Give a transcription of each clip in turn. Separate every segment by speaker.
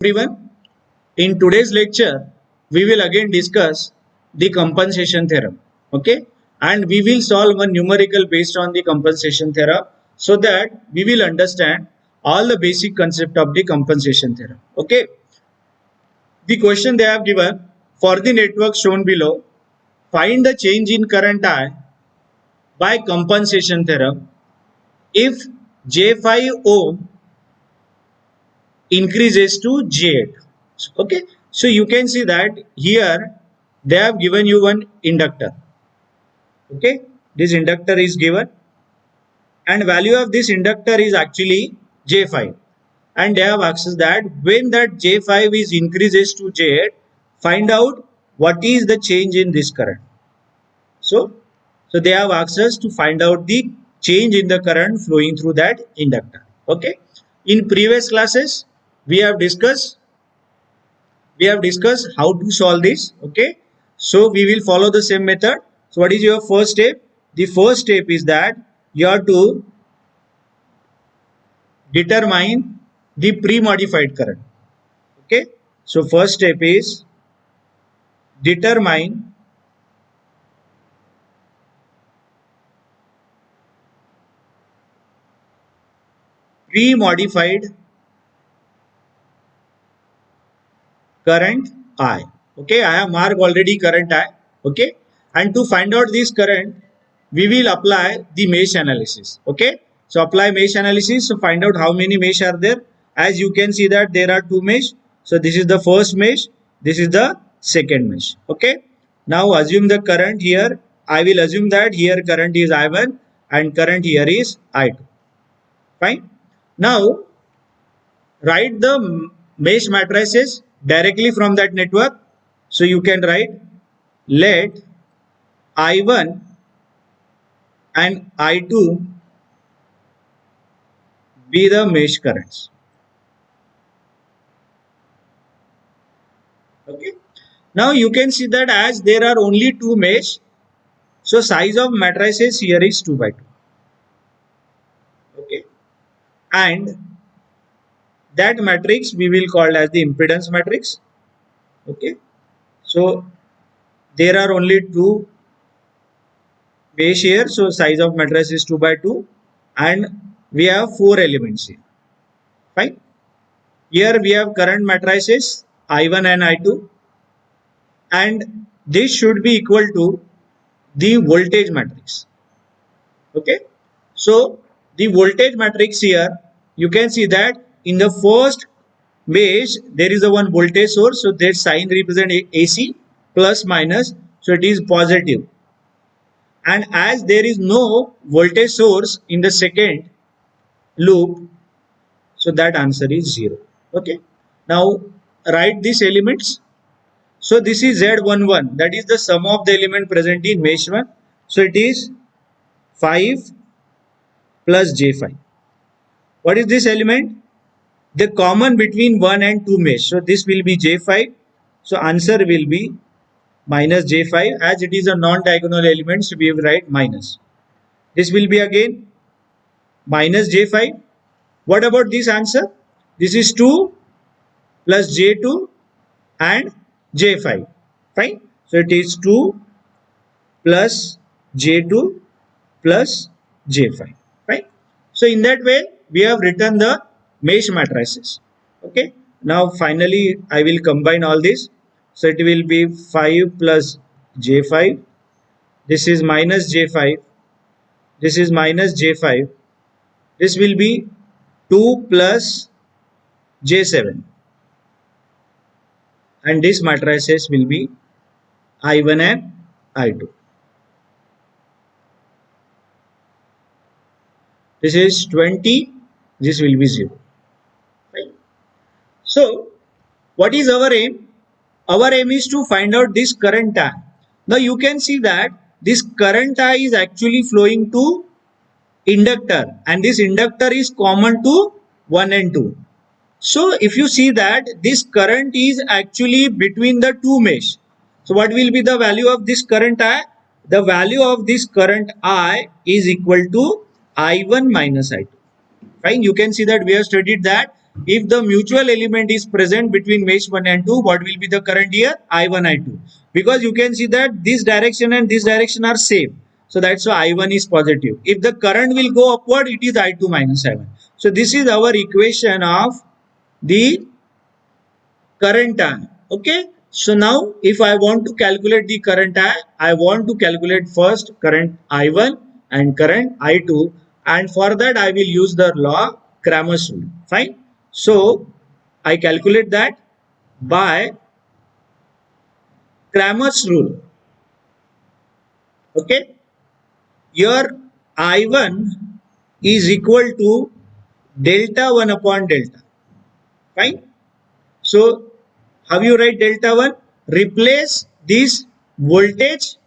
Speaker 1: Everyone, in today's lecture, we will again discuss the compensation theorem. Okay, and we will solve one numerical based on the compensation theorem so that we will understand all the basic concept of the compensation theorem. Okay, the question they have given for the network shown below, find the change in current I by compensation theorem if J5 ohm increases to J8. Okay, so you can see that here they have given you one inductor. Okay, this inductor is given and value of this inductor is actually J5, and they have asked us that when that J5 is increases to J8, find out what is the change in this current. So they have asked us to find out the change in the current flowing through that inductor. Okay, in previous classes we have discussed how to solve this. Okay, so we will follow the same method. So what is your first step? The first step is that you have to determine the pre-modified current. Okay, so first step is determine pre-modified current I. Okay, I have marked already current I. Okay, and to find out this current, we will apply the mesh analysis. Okay, so apply mesh analysis. So find out how many mesh are there. As you can see that there are two mesh. So this is the first mesh. This is the second mesh. Okay, now assume the current here. I will assume that here current is I1 and current here is I2. Fine. Now write the mesh matrices directly from that network. So you can write let I1 and I2 be the mesh currents. Okay. Now you can see that as there are only two mesh, so size of matrices here is 2 by 2. Okay. And that matrix we will call as the impedance matrix. Okay. So there are only two mesh here, so size of matrix is 2 by 2, and we have four elements here. Fine. Here we have current matrices I1 and I2, and this should be equal to the voltage matrix. Okay, so the voltage matrix here, you can see that in the first mesh there is a one voltage source, so that sign represent AC plus minus, so it is positive. And as there is no voltage source in the second loop, so that answer is 0. Okay, now write these elements. So this is Z11, that is the sum of the element present in mesh 1. So it is 5 plus J5. What is this element? The common between 1 and 2 mesh. So this will be J5. So answer will be minus J5. As it is a non-diagonal element, so we will write minus. This will be again minus J5. What about this answer? This is 2 plus J2 and J5. Fine. So it is 2 plus J2 plus J5. Right. So in that way, we have written the mesh matrices. Okay. Now finally, I will combine all this. So it will be 5 plus J5. This is minus J5. This is minus J5. This will be 2 plus J7. And this matrices will be I1 and I2. This is 20. This will be 0. Right? So what is our aim? Our aim is to find out this current I. Now you can see that this current I is actually flowing to inductor, and this inductor is common to 1 and 2. So if you see that this current is actually between the two mesh. So what will be the value of this current I? The value of this current I is equal to I1 minus I2. Fine, you can see that we have studied that If the mutual element is present between mesh 1 and 2, what will be the current here? I1, I2. Because you can see that this direction and this direction are same. So that's why I1 is positive. If the current will go upward, it is I2 minus I1. So this is our equation of the current I. Okay. So now if I want to calculate the current I want to calculate first current I1 and current I2, and for that I will use the law Cramer's rule. Fine. So I calculate that by Cramer's rule. Okay. Here I1 is equal to delta 1 upon delta. Fine. So how you write delta 1? Replace this voltage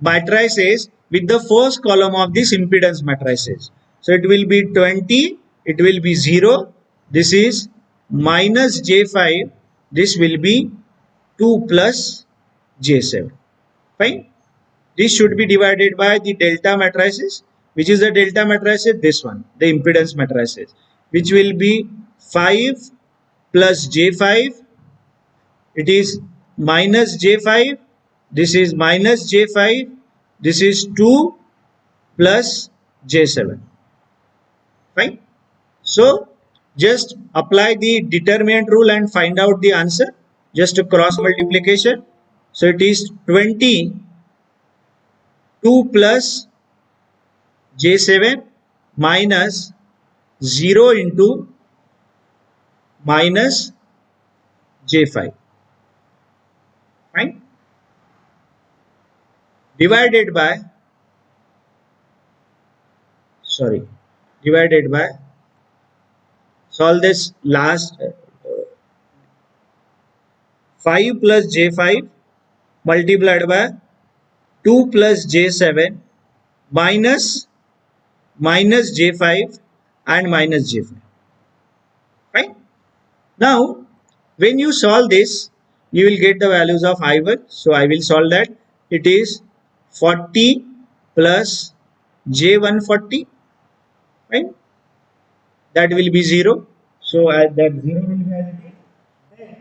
Speaker 1: matrices with the first column of this impedance matrices. So it will be 20, it will be 0, this is minus J5, this will be 2 plus J7. Fine. This should be divided by the delta matrices. Which is the delta matrices? This one, the impedance matrices, which will be 5 plus J5, it is minus J5, this is minus J5, this is 2 plus J7. Fine. So just apply the determinant rule and find out the answer. Just a cross multiplication. So it is 20, 2 plus J7 minus 0 into minus J5. Fine. Divided by, sorry, divided by, solve this last 5 plus J5 multiplied by 2 plus J7 minus J5 and minus J5. Right? Now, when you solve this, you will get the values of I1. So I will solve that. It is 40 plus J140. Right? That will be 0. So that 0 will be as it is.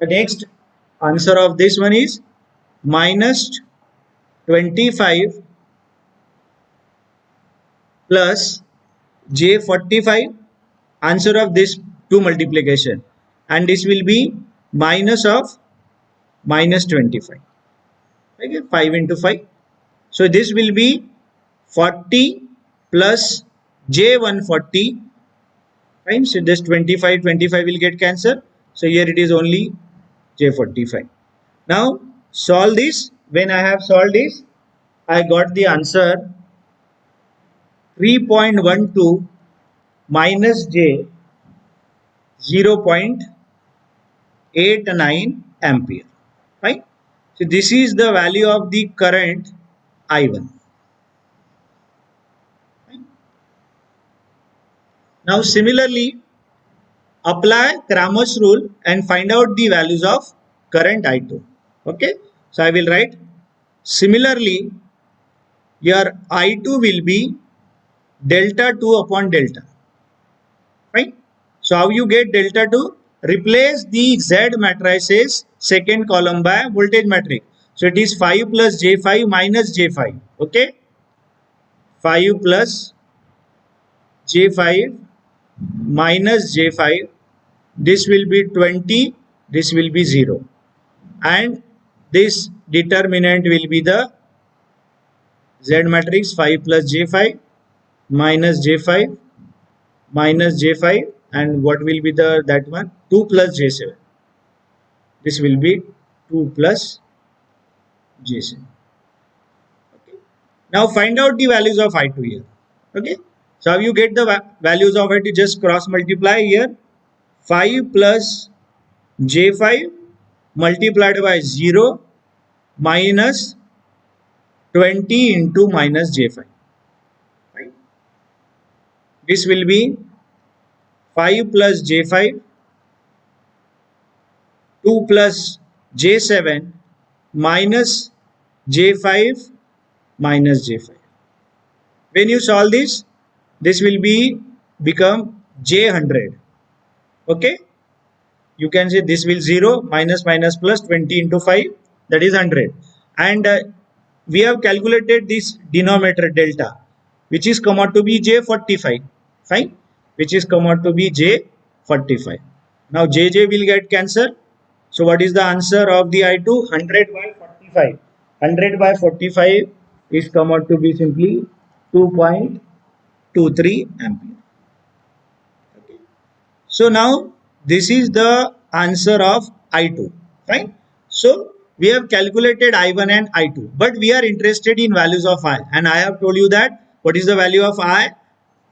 Speaker 1: The next answer of this one is minus 25 plus J45, answer of this 2 multiplication, and this will be minus of minus 25. Okay, 5 into 5. So this will be 40 plus J140. Fine. So this 25 will get cancelled. So here it is only J45. Now solve this. When I have solved this, I got the answer 3.12 minus J 0.89 ampere. Right. So this is the value of the current I1. Right? Now similarly, apply Cramer's rule and find out the values of current I2. Okay. So I will write similarly your I2 will be delta 2 upon delta. Right. So how you get delta 2? Replace the Z matrices second column by voltage matrix. So it is 5 plus J5 minus J5. Okay. 5 plus J5 minus J5. This will be 20. This will be 0. And this determinant will be the Z matrix 5 plus J5 minus J5 minus J5, and what will be the that one? 2 plus J7. This will be 2 plus J7. Okay. Now find out the values of I2 here. Okay. So how you get the values of it? You just cross multiply here. 5 plus J5 multiplied by 0 minus 20 into minus J5. Right. This will be 5 plus J5, 2 plus J7 minus J5 minus J5. When you solve this, this will be become J100. Okay, you can say this will 0 minus minus plus 20 into 5, that is 100. And we have calculated this denominator delta, which is come out to be J45. Fine, which is come out to be J45. Now JJ will get cancelled. So what is the answer of the I2? 100 by 45. 100 by 45 is come out to be simply 2.23 ampere. Okay. So now this is the answer of I2. Fine. So we have calculated I1 and I2, but we are interested in values of I. And I have told you that what is the value of I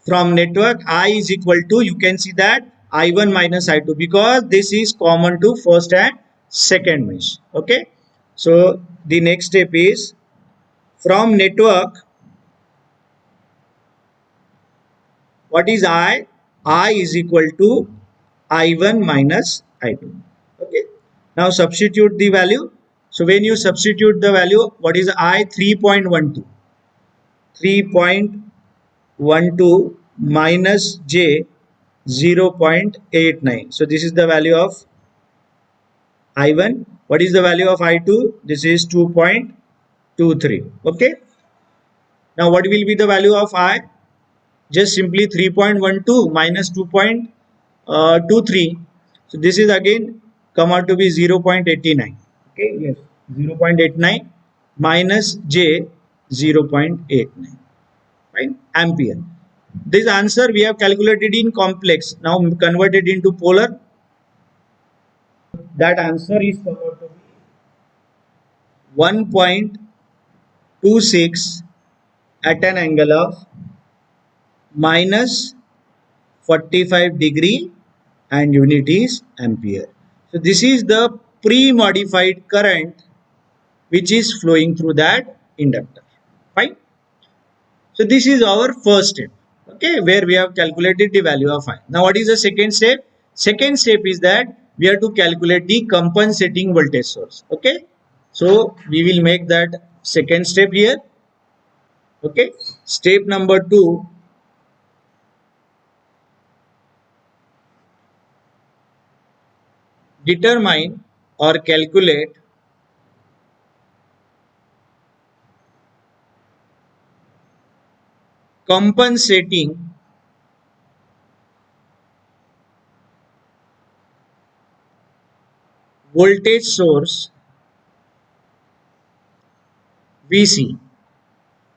Speaker 1: from network. I is equal to, you can see that I1 minus I2, because this is common to first and second mesh. Okay. So the next step is from network, what is I? I is equal to I1 minus I2. Okay. Now substitute the value. So when you substitute the value, what is I? 3.12. 3.12 minus J 0.89. So this is the value of I1. What is the value of I2? This is 2.23. Okay. Now what will be the value of I? Just simply 3.12 minus 2.23. So this is again come out to be 0.89. Okay, yes, 0.89 minus J 0.89. Right, ampere. This answer we have calculated in complex. Now converted into polar. That answer is come out to be 1.26 at an angle of minus 45 degree and unit is ampere. So this is the pre-modified current which is flowing through that inductor. Fine. So this is our first step. Okay, where we have calculated the value of I. Now what is the second step? Second step is that we have to calculate the compensating voltage source. Okay. So we will make that second step here. Okay. Step number 2. Determine or calculate compensating voltage source VC.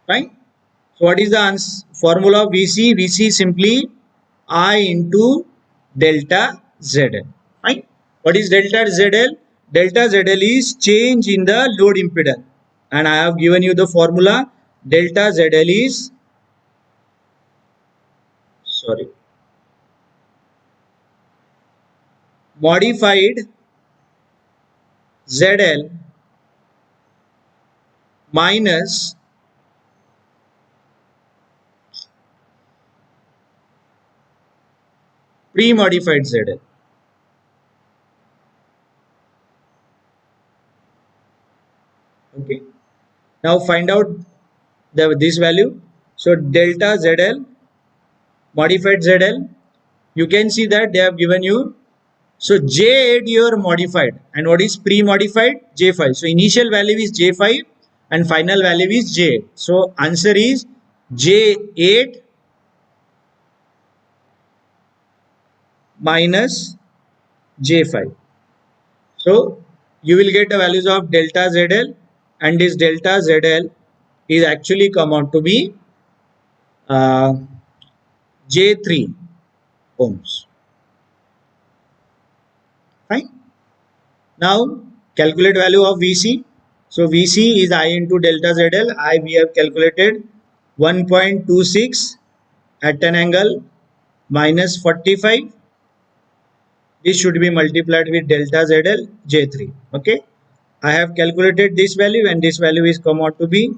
Speaker 1: Right? So what is the formula of VC? VC is simply I into delta ZL. Right? What is delta ZL? Delta ZL is change in the load impedance. And I have given you the formula. Delta ZL is, sorry, modified ZL minus pre-modified ZL. Okay. Now find out this value. So delta ZL, modified ZL, you can see that they have given you. So J8 your modified, and what is pre-modified? J5. So initial value is J5 and final value is J8. So answer is J8 minus J5. So you will get the values of delta ZL, and this delta ZL is actually come out to be J3 ohms. Fine. Now calculate value of VC. So VC is I into delta ZL. I we have calculated 1.26 at an angle minus 45. This should be multiplied with delta ZL J3. Okay. I have calculated this value, and this value is come out to be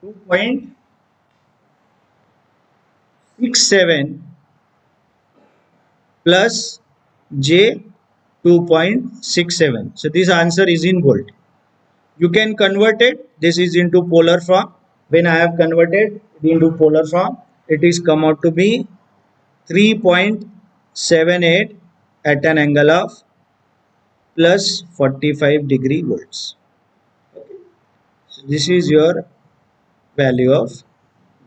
Speaker 1: 2.67 plus J 2.67. So this answer is in volt. You can convert it. This is into polar form. When I have converted into polar form, it is come out to be 3.78 at an angle of plus 45 degree volts. Okay. So this is your value of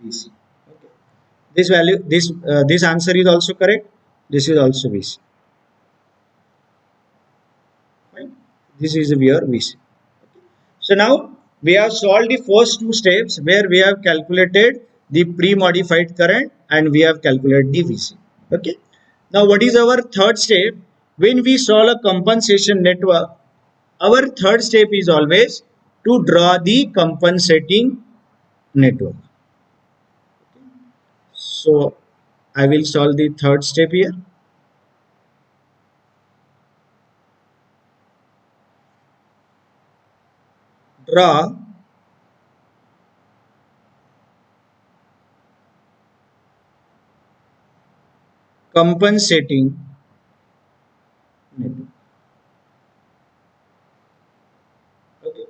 Speaker 1: VC. Okay. This value, this answer is also correct. This is also VC. Fine. This is your VC. So now we have solved the first two steps where we have calculated the pre-modified current and we have calculated the VC. Okay. Now what is our third step? When we solve a compensation network, our third step is always to draw the compensating network. So I will solve the third step here. Draw compensating network. Okay.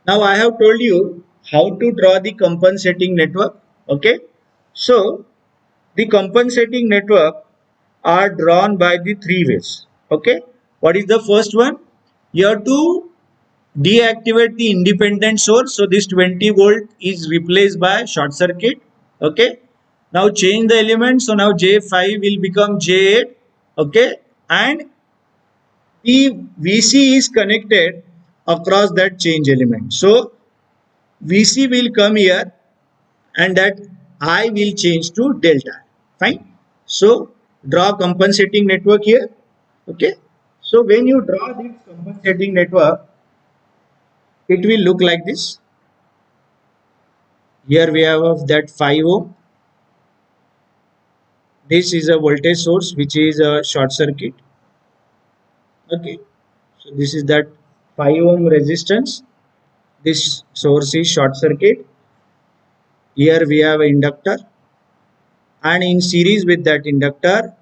Speaker 1: Now I have told you how to draw the compensating network. Okay. So the compensating network are drawn by the three ways. Okay. What is the first one? You have to deactivate the independent source. So this 20 volt is replaced by short circuit. Okay. Now change the element. So now J5 will become J8. Okay. And the VC is connected across that change element. So VC will come here and that I will change to delta. Fine. So draw compensating network here. Okay. So when you draw this compensating network, it will look like this. Here we have of that 5 ohm. This is a voltage source which is a short circuit. Okay. So this is that 5 ohm resistance. This source is short circuit. Here we have an inductor and in series with that inductor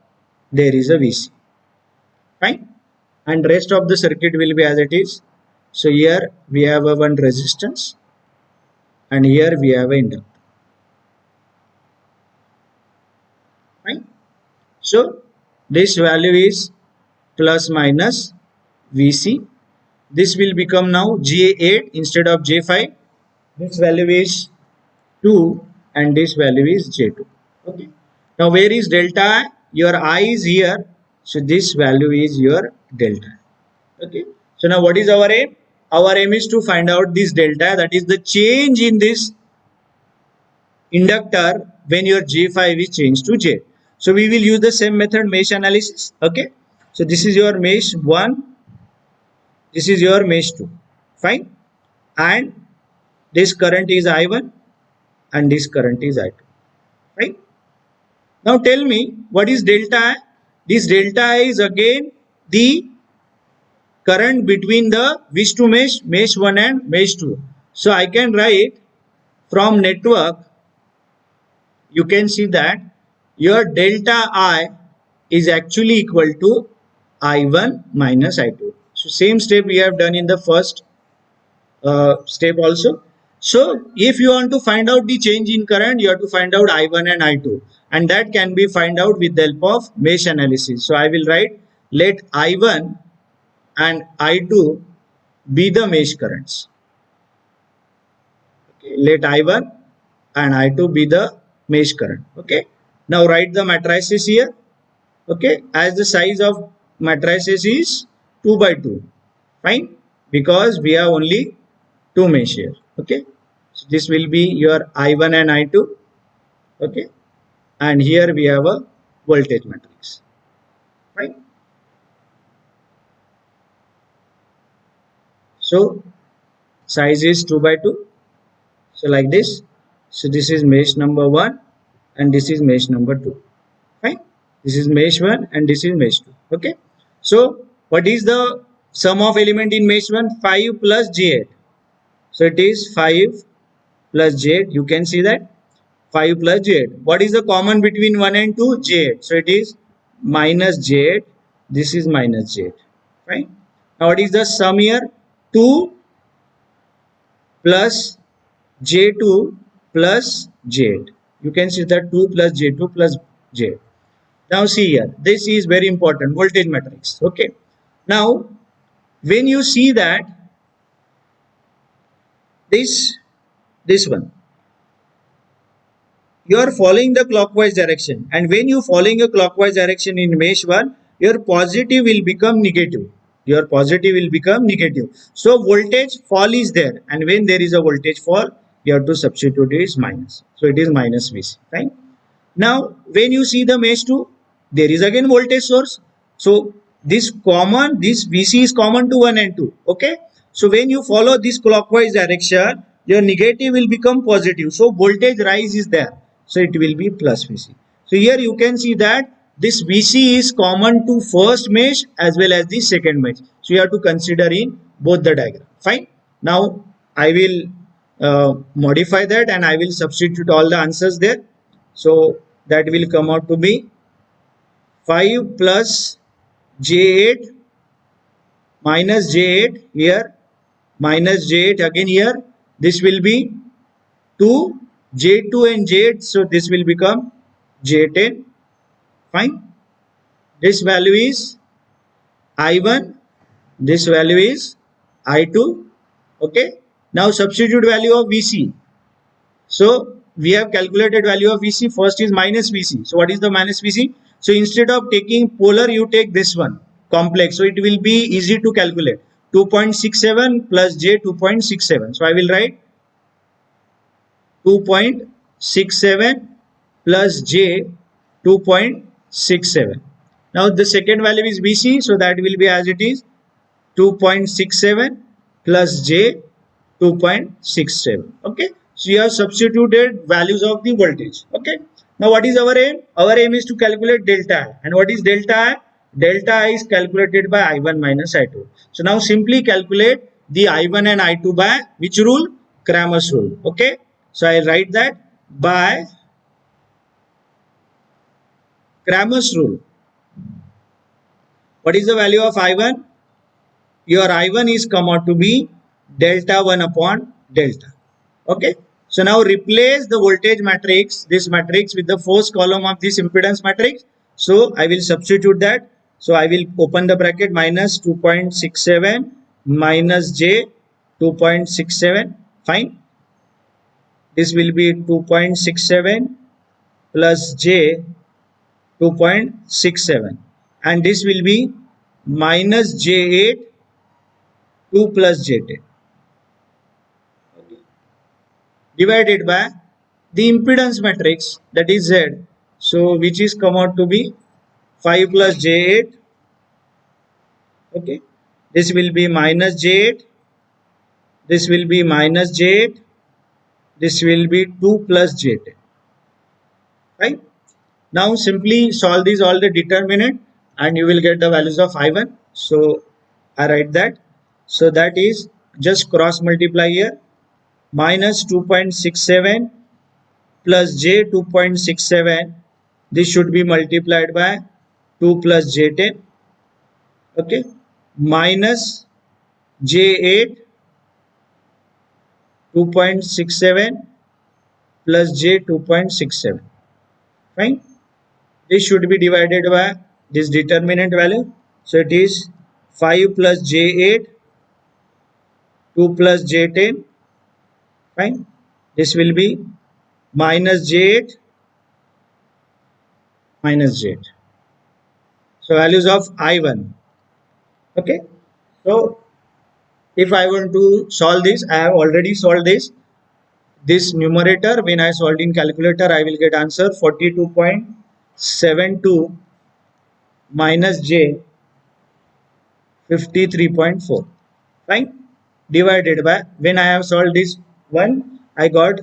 Speaker 1: there is a VC. Fine. And rest of the circuit will be as it is. So here we have a one resistance and here we have an inductor. Fine. So this value is plus minus VC. This will become now J8 instead of J5. This value is 2 and this value is J2. Okay. Now where is delta I? Your I is here. So this value is your delta. Okay. So now what is our aim? Our aim is to find out this delta, that is the change in this inductor when your J5 is changed to J. So we will use the same method, mesh analysis. Okay. So this is your mesh 1. This is your mesh 2. Fine. And this current is I1 and this current is I2. Right. Now tell me what is delta I? This delta I is again the current between the which two mesh, mesh 1 and mesh 2. So I can write from network, you can see that your delta I is actually equal to I1 minus I2. So same step we have done in the first step also. So if you want to find out the change in current, you have to find out I1 and I2, and that can be find out with the help of mesh analysis. So I will write, let I1 and I2 be the mesh currents. Okay. Let I1 and I2 be the mesh current. Okay. Now write the matrices here. Okay. As the size of matrices is 2 by 2. Fine. Because we have only two mesh here. Okay. So this will be your I1 and I2. Okay. And here we have a voltage matrix. Right. So size is 2 by 2. So like this. So this is mesh number 1 and this is mesh number 2. Fine. This is mesh 1 and this is mesh 2. Okay. So what is the sum of element in mesh 1? 5 plus J8. So it is 5 plus J8. You can see that 5 plus J8. What is the common between 1 and 2? J8. So it is minus J8. This is minus J8. Right. Now what is the sum here? 2 plus J2 plus J8. You can see that 2 plus J2 plus J8. Now see here, this is very important, voltage matrix. Okay. Now, when you see that this one, you are following the clockwise direction, and when you following a clockwise direction in mesh 1, your positive will become negative. Your positive will become negative. So voltage fall is there, and when there is a voltage fall, you have to substitute it is minus. So it is minus Vc, right? Now, when you see the mesh 2, there is again voltage source. So this Vc is common to 1 and 2. Okay. So when you follow this clockwise direction, your negative will become positive. So voltage rise is there. So it will be plus Vc. So here you can see that this Vc is common to first mesh as well as the second mesh. So you have to consider in both the diagram. Fine. Now I will modify that and I will substitute all the answers there. So that will come out to be 5 plus J8 minus J8 here, minus J8 again here. This will be 2, J2 and J8. So this will become J10. Fine. This value is I1. This value is I2. Okay. Now substitute value of Vc. So we have calculated value of Vc. First is minus Vc. So what is the minus Vc? So instead of taking polar, you take this one complex. So it will be easy to calculate. 2.67 plus j 2.67. So I will write 2.67 plus j 2.67. Now the second value is Vc. So that will be as it is 2.67 plus j 2.67. Okay. So you have substituted values of the voltage. Okay. Now what is our aim? Our aim is to calculate delta I. And what is delta I? Delta I is calculated by I1 minus I2. So now simply calculate the I1 and I2 by which rule? Cramer's rule. Okay. So I write that by Cramer's rule. What is the value of I1? Your I1 is come out to be delta 1 upon delta. Okay. So now replace the voltage matrix, this matrix with the first column of this impedance matrix. So I will substitute that. So I will open the bracket minus 2.67 minus j 2.67. Fine. This will be 2.67 plus j 2.67. And this will be minus j8 2 plus j10. Divided by the impedance matrix, that is Z. So which is come out to be 5 plus J8. Okay. This will be minus J8. This will be minus J8. This will be 2 plus J10. Right. Now simply solve these all the determinant and you will get the values of I1. So I write that. So that is just cross multiply here. Minus 2.67 plus j 2.67, this should be multiplied by 2 plus j10. Okay. Minus j8 2.67 plus j 2.67. Fine. This should be divided by this determinant value. So it is 5 plus j8 2 plus j10. Fine. This will be minus j8 minus j8. So values of I1. Okay. So if I want to solve this, I have already solved this. This numerator, when I solved in calculator, I will get answer 42.72 minus j 53.4. Fine. Divided by, when I have solved this one, I got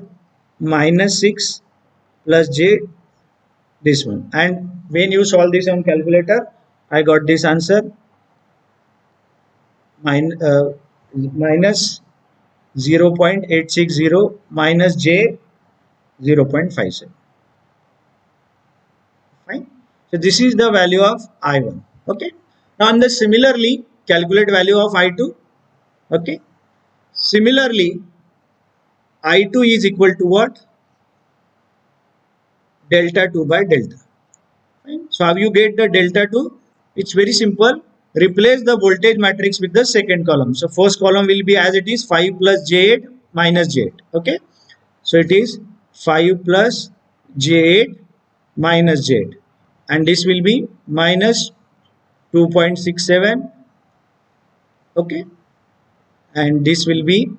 Speaker 1: minus 6 plus j this one. And when you solve this on calculator, I got this answer minus 0.860 minus j 0.57. Fine. So this is the value of I1. Okay. Now on the similarly calculate value of I2. Okay. Similarly, I2 is equal to what? Delta 2 by delta. Fine. So how you get the delta 2? It's very simple. Replace the voltage matrix with the second column. So first column will be as it is 5 plus J8 minus J8. Okay. So it is 5 plus J8 minus J8. And this will be minus 2.67. Okay. And this will be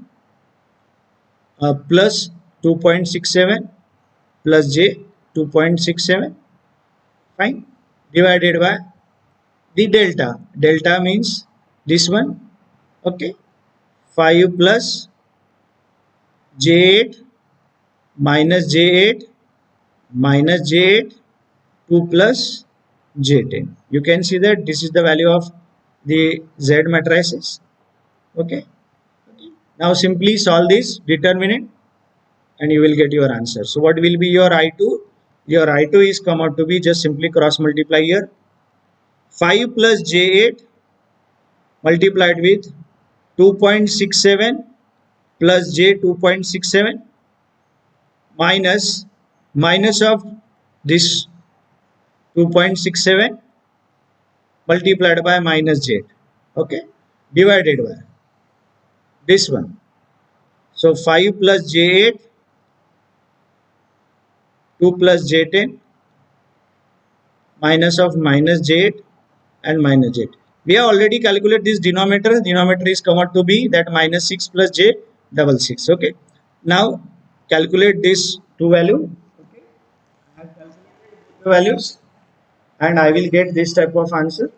Speaker 1: plus 2.67 plus J 2.67. Fine. Divided by the delta. Delta means this one. Okay. 5 plus J8 minus J8 minus J8 2 plus J10. You can see that this is the value of the Z matrices. Okay. Now simply solve this determinant and you will get your answer. So what will be your I2? Your I2 is come out to be, just simply cross multiply here. 5 plus J8 multiplied with 2.67 plus J 2.67 minus of this 2.67 multiplied by minus J. Okay. Divided by this one. So 5 plus J8, 2 plus J10 minus of minus J8 and minus J8. We have already calculated this denominator. Denominator is come out to be that minus 6 plus J double 6. Okay. Now calculate this two value. Okay. I have calculated the values and I will get this type of answer.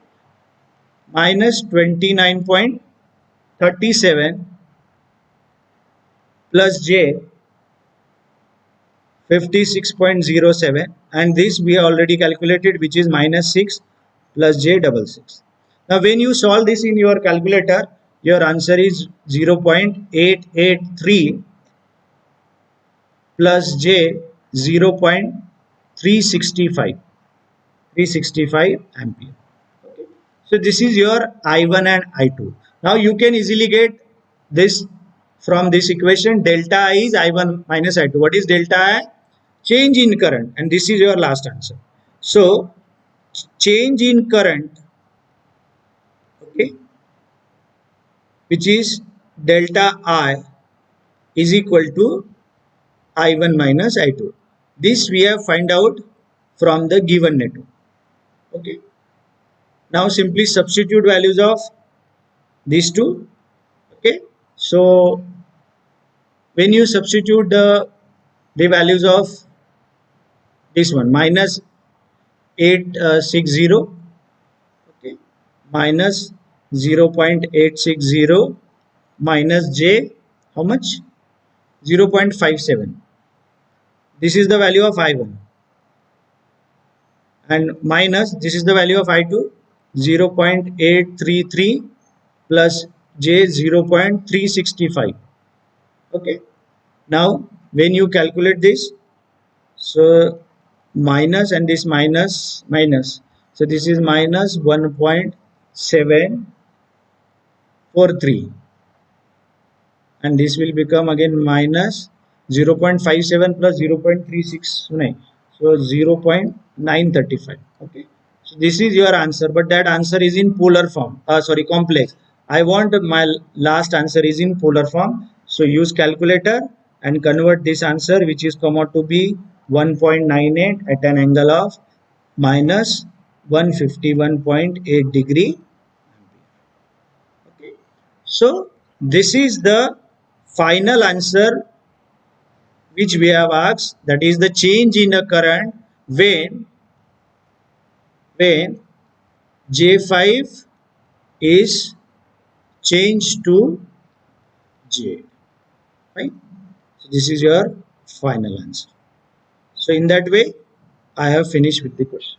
Speaker 1: Minus 29.37 plus J 56.07, and this we already calculated, which is minus 6 plus J double 6. Now when you solve this in your calculator, your answer is 0.883 plus J 0.365 ampere. Okay. So this is your I1 and I2. Now you can easily get this from this equation. Delta I is I1 minus I2. What is delta I? Change in current, and this is your last answer. So change in current, okay, which is delta I is equal to I1 minus I2. This we have find out from the given network. Okay. Now simply substitute values of these two. Okay. So when you substitute the values of this one, minus 860, okay, minus 0.860 minus J, how much? 0.57. This is the value of I1. And minus, this is the value of I2, 0.833 plus J 0.365. Okay. Now when you calculate this, so minus and this minus minus, so this is minus 1.743 and this will become again minus 0.57 plus 0.369, so 0.935. Okay. So this is your answer, but that answer is in polar form, sorry, complex. I want my last answer is in polar form. So use calculator and convert this answer, which is come out to be 1.98 at an angle of minus 151.8 degree. Okay. So this is the final answer which we have asked, that is the change in a current when J5 is changed to J. Right? So this is your final answer. So in that way, I have finished with the question.